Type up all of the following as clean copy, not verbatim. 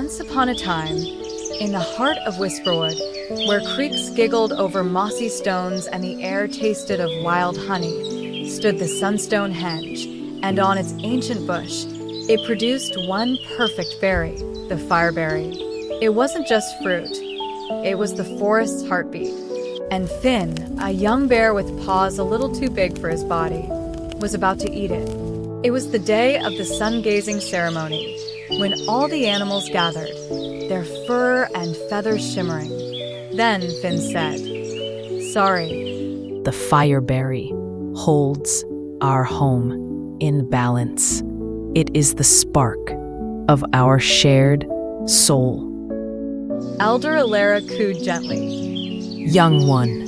Once upon a time, in the heart of Whisperwood, where creeks giggled over mossy stones and the air tasted of wild honey, stood the sunstone henge, and on its ancient bush, it produced one perfect berry, the fireberry. It wasn't just fruit, it was the forest's heartbeat. And Finn, a young bear with paws a little too big for his body, was about to eat it. It was the day of the sun-gazing ceremony, when all the animals gathered, their fur and feathers shimmering. Then Finn said, "Sorry." The fireberry holds our home in balance. It is the spark of our shared soul. Elder Alara cooed gently. Young one,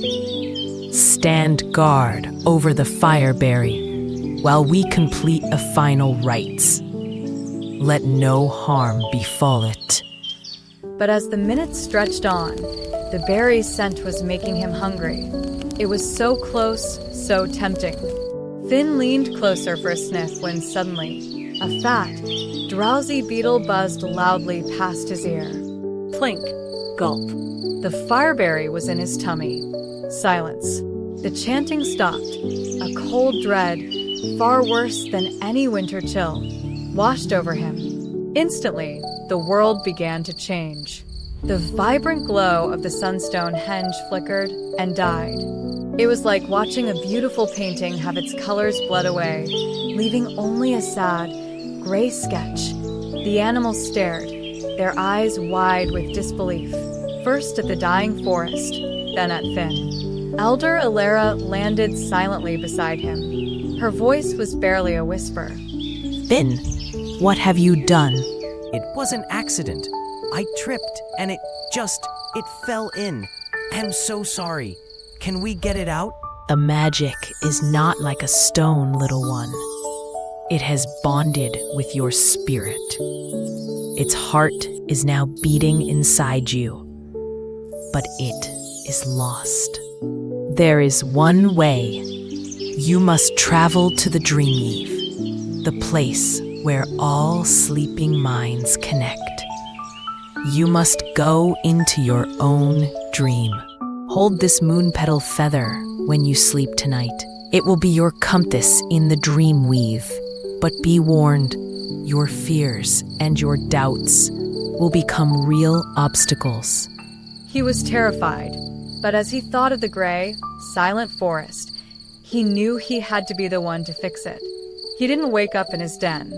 stand guard over the fireberry while we complete a final rites. Let no harm befall it. But as the minutes stretched on, the berry's scent was making him hungry. It was so close, so tempting. Finn leaned closer for a sniff when suddenly, a fat, drowsy beetle buzzed loudly past his ear. Clink, gulp. The fireberry was in his tummy. Silence. The chanting stopped. A cold dread, far worse than any winter chill, washed over him. Instantly, the world began to change. The vibrant glow of the sunstone henge flickered and died. It was like watching a beautiful painting have its colors bled away, leaving only a sad, gray sketch. The animals stared, their eyes wide with disbelief, first at the dying forest, then at Finn. Elder Alara landed silently beside him. Her voice was barely a whisper. Finn, what have you done? It was an accident. I tripped and it fell in. I'm so sorry. Can we get it out? The magic is not like a stone, little one. It has bonded with your spirit. Its heart is now beating inside you, but it is lost. There is one way. You must travel to the Dreamweave, the place where all sleeping minds connect. You must go into your own dream. Hold this moon petal feather when you sleep tonight. It will be your compass in the Dreamweave. But be warned, your fears and your doubts will become real obstacles. He was terrified, but as he thought of the gray, silent forest, he knew he had to be the one to fix it. He didn't wake up in his den.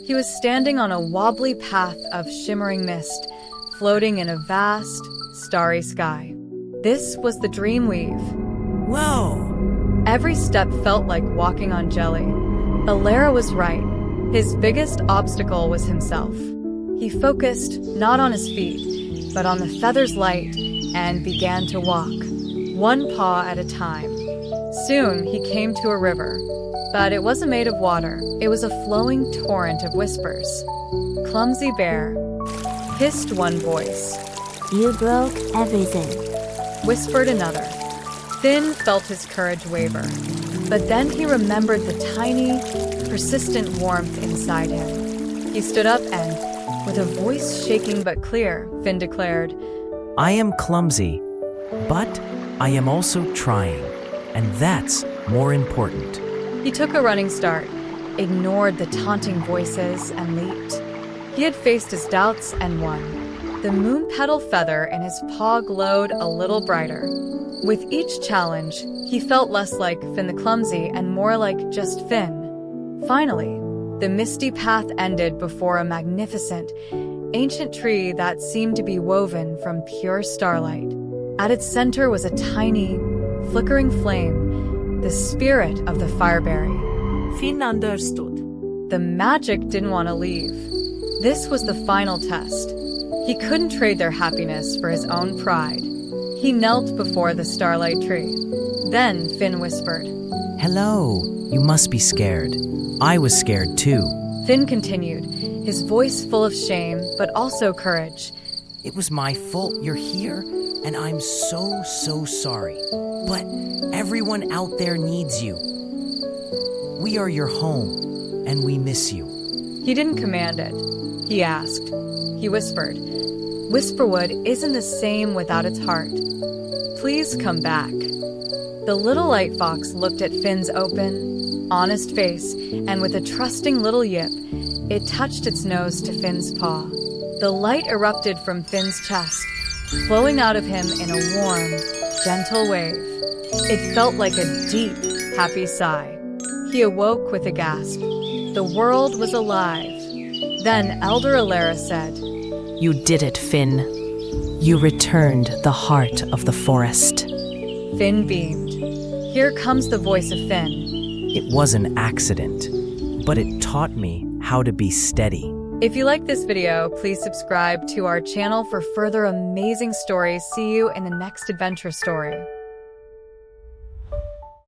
He was standing on a wobbly path of shimmering mist, floating in a vast, starry sky. This was the Dreamweave. Whoa! Every step felt like walking on jelly. Alara was right. His biggest obstacle was himself. He focused not on his feet, but on the feather's light, and began to walk, one paw at a time. Soon he came to a river, but it wasn't made of water. It was a flowing torrent of whispers. Clumsy Bear, hissed one voice. You broke everything, Whispered another. Finn felt his courage waver, but then he remembered the tiny, persistent warmth inside him. He stood up and, with a voice shaking but clear, Finn declared, I am clumsy, but I am also trying, and that's more important. He took a running start, ignored the taunting voices, and leaped. He had faced his doubts and won. The moon petal feather in his paw glowed a little brighter. With each challenge, he felt less like Finn the Clumsy and more like just Finn. Finally, the misty path ended before a magnificent, ancient tree that seemed to be woven from pure starlight. At its center was a tiny, flickering flame, the spirit of the fireberry. Finn understood. The magic didn't want to leave. This was the final test. He couldn't trade their happiness for his own pride. He knelt before the starlight tree. Then Finn whispered, Hello, you must be scared. I was scared too. Finn continued, his voice full of shame, but also courage. It was my fault you're here, and I'm so sorry. But everyone out there needs you. We are your home, and we miss you. He didn't command it. he asked. He whispered, "Whisperwood isn't the same without its heart. Please come back." The little light fox looked at Finn's open, honest face, and with a trusting little yip, it touched its nose to Finn's paw. The light erupted from Finn's chest, flowing out of him in a warm, gentle wave. It felt like a deep, happy sigh. He awoke with a gasp. The world was alive. Then Elder Alara said, "You did it, Finn. You returned the heart of the forest." Finn beamed. Here comes the voice of Finn. It was an accident, but it taught me how to be steady. If you like this video, please subscribe to our channel for further amazing stories. See you in the next adventure story.